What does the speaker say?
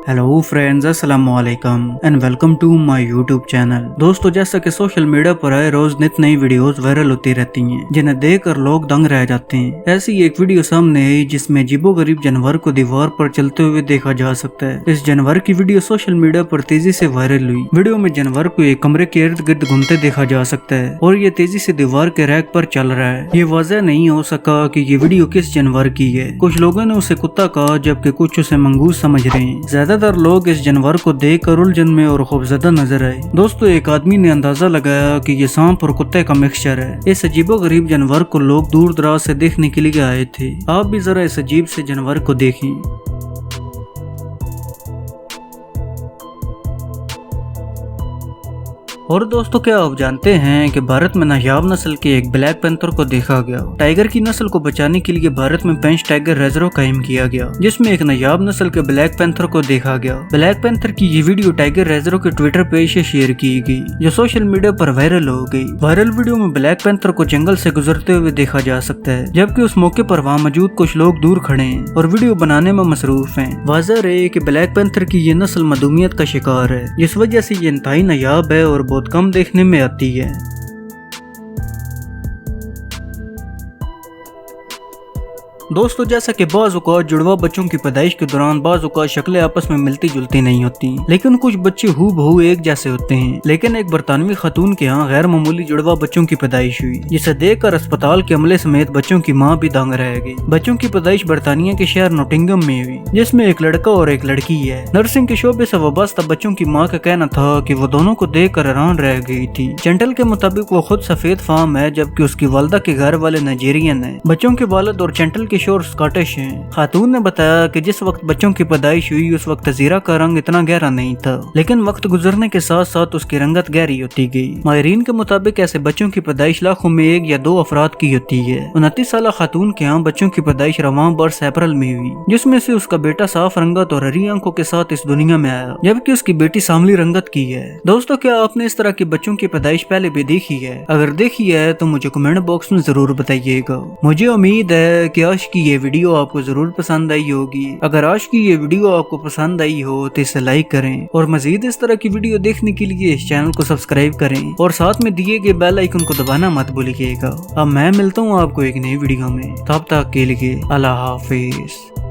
Hello friends, अस्सलाम वालेकुम and welcome to my YouTube channel. दोस्तों, जैसा कि सोशल मीडिया पर आए रोज नित नई वीडियोस वायरल होती रहती हैं, जिन्हें देखकर लोग दंग रह जाते हैं। ऐसी एक वीडियो सामने आई जिसमें अजीबोगरीब जानवर को दीवार पर चलते हुए देखा जा सकता है। इस जानवर की वीडियो सोशल मीडिया पर तेजी से वायरल हुई। वीडियो में जानवर को एक कमरे के इर्द गिर्द घूमते देखा जा सकता है और ये तेजी से दीवार के रैक पर चल रहा है। ये वाज़ह नहीं हो सका कि ये वीडियो किस जानवर की है। कुछ लोगों ने उसे कुत्ता कहा जबकि कुछ उसे मंगूस समझ रहे हैं। ज्यादातर लोग इस जानवर को देखकर उलझन में और खौफजदा नजर आए। दोस्तों, एक आदमी ने अंदाजा लगाया कि ये सांप और कुत्ते का मिक्सचर है। इस अजीबोगरीब जानवर को लोग दूर दराज से देखने के लिए आए थे। आप भी जरा इस अजीब से जानवर को देखें। और दोस्तों, क्या आप जानते हैं कि भारत में नायाब नस्ल के एक ब्लैक पैंथर को देखा गया। टाइगर की नस्ल को बचाने के लिए भारत में पेंच टाइगर रिजर्व कायम किया गया, जिसमें एक नायाब नस्ल के ब्लैक पैंथर को देखा गया। ब्लैक पैंथर की ये वीडियो टाइगर रिजर्व के ट्विटर पेज से शेयर की गई, जो सोशल मीडिया पर वायरल हो गई। वायरल वीडियो में ब्लैक पैंथर को जंगल से गुजरते हुए देखा जा सकता है, जबकि उस मौके पर वहाँ मौजूद कुछ लोग दूर खड़े हैं और वीडियो बनाने में मसरूफ हैं। वाज़ह है कि ब्लैक पैंथर की ये नस्ल मधुमियत का शिकार है, जिस वजह से ये इंतहाई नायाब है और बहुत कम देखने में आती है। दोस्तों, जैसा कि बाज़ औक़ात जुड़वा बच्चों की पैदाइश के दौरान बाज़ औक़ात शक्लें आपस में मिलती जुलती नहीं होती, लेकिन कुछ बच्चे हूबहू एक जैसे होते हैं। लेकिन एक बरतानवी खातून के यहाँ गैर मामूली जुड़वा बच्चों की पैदाइश हुई, जिसे देखकर अस्पताल के अमले समेत बच्चों की माँ भी दंग रह गई। बच्चों की पैदाइश बरतानिया के शहर नोटिंगम में हुई, जिसमें एक लड़का और एक लड़की है। नर्सिंग के शोबे से वाबस्ता बच्चों की माँ का कहना था कि वो दोनों को देख कर हैरान रह गई थी। चैंटल के मुताबिक वो खुद सफेद फार्म है, जबकि उसकी वालदा के घर वाले नाइजीरियन है। बच्चों के वालिद और चैंटल के शोर स्कॉटिश हैं। खातून ने बताया कि जिस वक्त बच्चों की पैदाइश हुई उस वक्त जीरा का रंग इतना गहरा नहीं था, लेकिन वक्त गुजरने के साथ साथ उसकी रंगत गहरी होती गई। माहिरीन के मुताबिक ऐसे बच्चों की पैदाइश लाखों में एक या दो अफराद की होती है। 29 साल खातून के यहाँ बच्चों की पैदाइश रवां बरस अप्रैल में हुई, जिसमें से उसका बेटा साफ रंगत और हरी आंखों के साथ इस दुनिया में आया, जबकि उसकी बेटी सांवली रंगत की है। दोस्तों, क्या आपने इस तरह के बच्चों की पैदाइश पहले भी देखी है? अगर देखी है तो मुझे कमेंट बॉक्स में जरूर बताइएगा। मुझे उम्मीद है कि आज की ये वीडियो आपको जरूर पसंद आई होगी। अगर आज की ये वीडियो आपको पसंद आई हो तो इसे लाइक करें और मजीद इस तरह की वीडियो देखने के लिए इस चैनल को सब्सक्राइब करें और साथ में दिए गए बेल आइकन को दबाना मत भूलिएगा। अब मैं मिलता हूँ आपको एक नई वीडियो में, तब तक के लिए अल्लाह हाफिज।